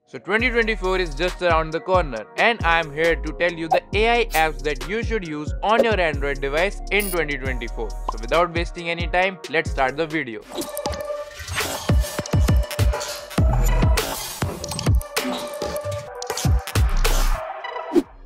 So 2024 is just around the corner and I am here to tell you the AI apps that you should use on your Android device in 2024. So without wasting any time, let's start the video.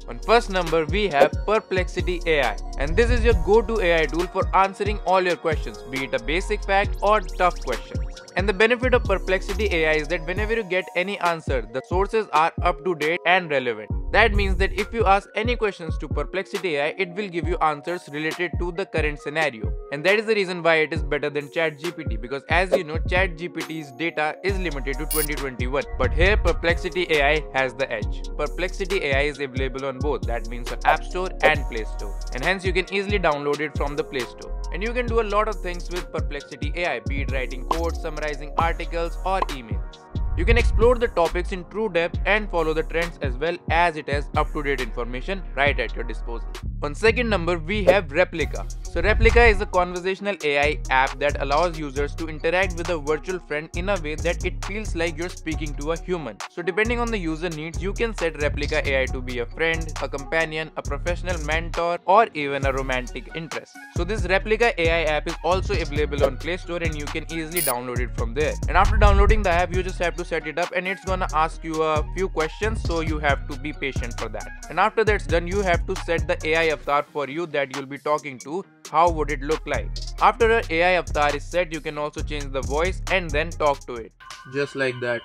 On first number we have Perplexity AI, and this is your go-to AI tool for answering all your questions, be it a basic fact or tough question. And the benefit of Perplexity AI is that whenever you get any answer, the sources are up to date and relevant. That means that if you ask any questions to Perplexity AI, it will give you answers related to the current scenario. And that is the reason why it is better than ChatGPT, because as you know, ChatGPT's data is limited to 2021. But here Perplexity AI has the edge. Perplexity AI is available on both, that means on App Store and Play Store. And hence you can easily download it from the Play Store. And you can do a lot of things with Perplexity AI, be it writing code, summarizing articles or emails. You can explore the topics in true depth and follow the trends as well as it has up-to-date information right at your disposal. On second number we have Replika. So Replika is a conversational AI app that allows users to interact with a virtual friend in a way that it feels like you're speaking to a human. So depending on the user needs, you can set Replika AI to be a friend, a companion, a professional mentor or even a romantic interest. So this Replika AI app is also available on Play Store and you can easily download it from there. And after downloading the app, you just have to set it up and it's gonna ask you a few questions, so you have to be patient for that. And after that's done, you have to set the AI avatar for you that you'll be talking to. How would it look like? After an AI avatar is set, you can also change the voice and then talk to it. Just like that.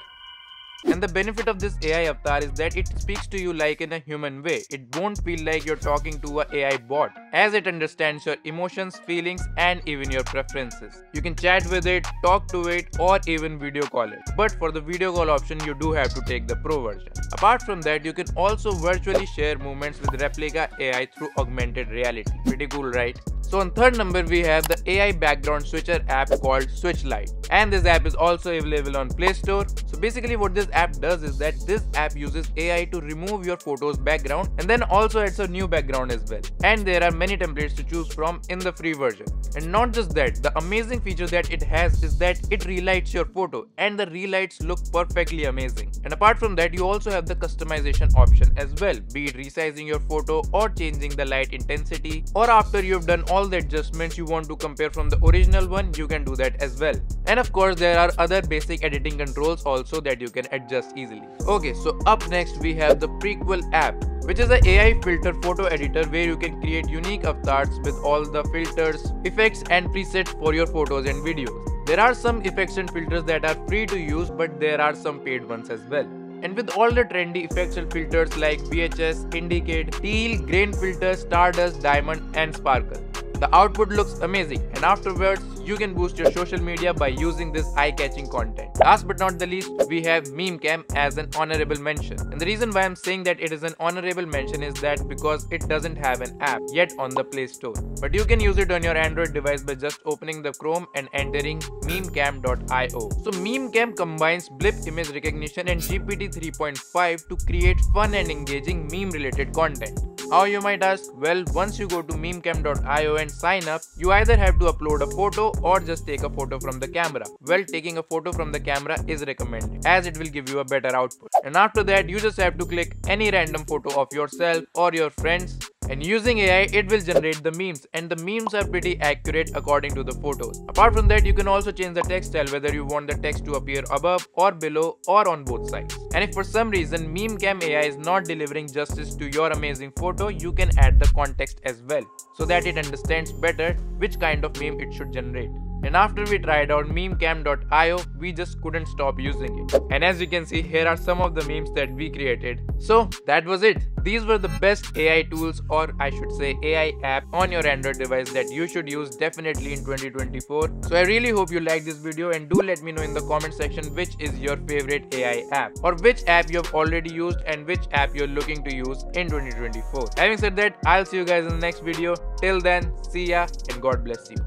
And the benefit of this AI avatar is that it speaks to you like in a human way. It won't feel like you're talking to an AI bot, as it understands your emotions, feelings and even your preferences. You can chat with it, talk to it or even video call it. But for the video call option, you do have to take the Pro version. Apart from that, you can also virtually share movements with Replika AI through augmented reality. Pretty cool, right? So on third number we have the AI background switcher app called Switchlight, and this app is also available on Play Store. So basically what this app does is that this app uses AI to remove your photo's background and then also adds a new background as well. And there are many templates to choose from in the free version. And not just that, the amazing feature that it has is that it relights your photo and the relights look perfectly amazing. And apart from that, you also have the customization option as well, be it resizing your photo or changing the light intensity, or after you've done all the adjustments you want to compare from the original one, you can do that as well. And of course there are other basic editing controls also that you can adjust easily. Okay, so up next we have the Prequel app, which is an AI filter photo editor where you can create unique avatars with all the filters, effects and presets for your photos and videos. There are some effects and filters that are free to use, but there are some paid ones as well. And with all the trendy effects and filters like VHS, Indicate, Teal, Grain Filter, Stardust, Diamond and Sparkle, the output looks amazing, and afterwards you can boost your social media by using this eye-catching content. Last but not the least, we have Memecam as an honorable mention. And the reason why I'm saying that it is an honorable mention is that because it doesn't have an app yet on the Play Store. But you can use it on your Android device by just opening the Chrome and entering memecam.io. So Memecam combines blip image recognition and GPT 3.5 to create fun and engaging meme-related content. How, you might ask? Well, once you go to memecam.io and sign up, you either have to upload a photo or just take a photo from the camera. Well, taking a photo from the camera is recommended as it will give you a better output. And after that, you just have to click any random photo of yourself or your friends, and using AI, it will generate the memes, and the memes are pretty accurate according to the photos. Apart from that, you can also change the text style, whether you want the text to appear above or below or on both sides. And if for some reason Memecam AI is not delivering justice to your amazing photo, you can add the context as well, so that it understands better which kind of meme it should generate. And after we tried out memecam.io, we just couldn't stop using it. And as you can see, here are some of the memes that we created. So that was it. These were the best AI tools, or I should say AI app on your Android device that you should use definitely in 2024. So I really hope you liked this video, and do let me know in the comment section which is your favorite AI app, or which app you have already used and which app you're looking to use in 2024. Having said that, I'll see you guys in the next video. Till then, see ya and God bless you.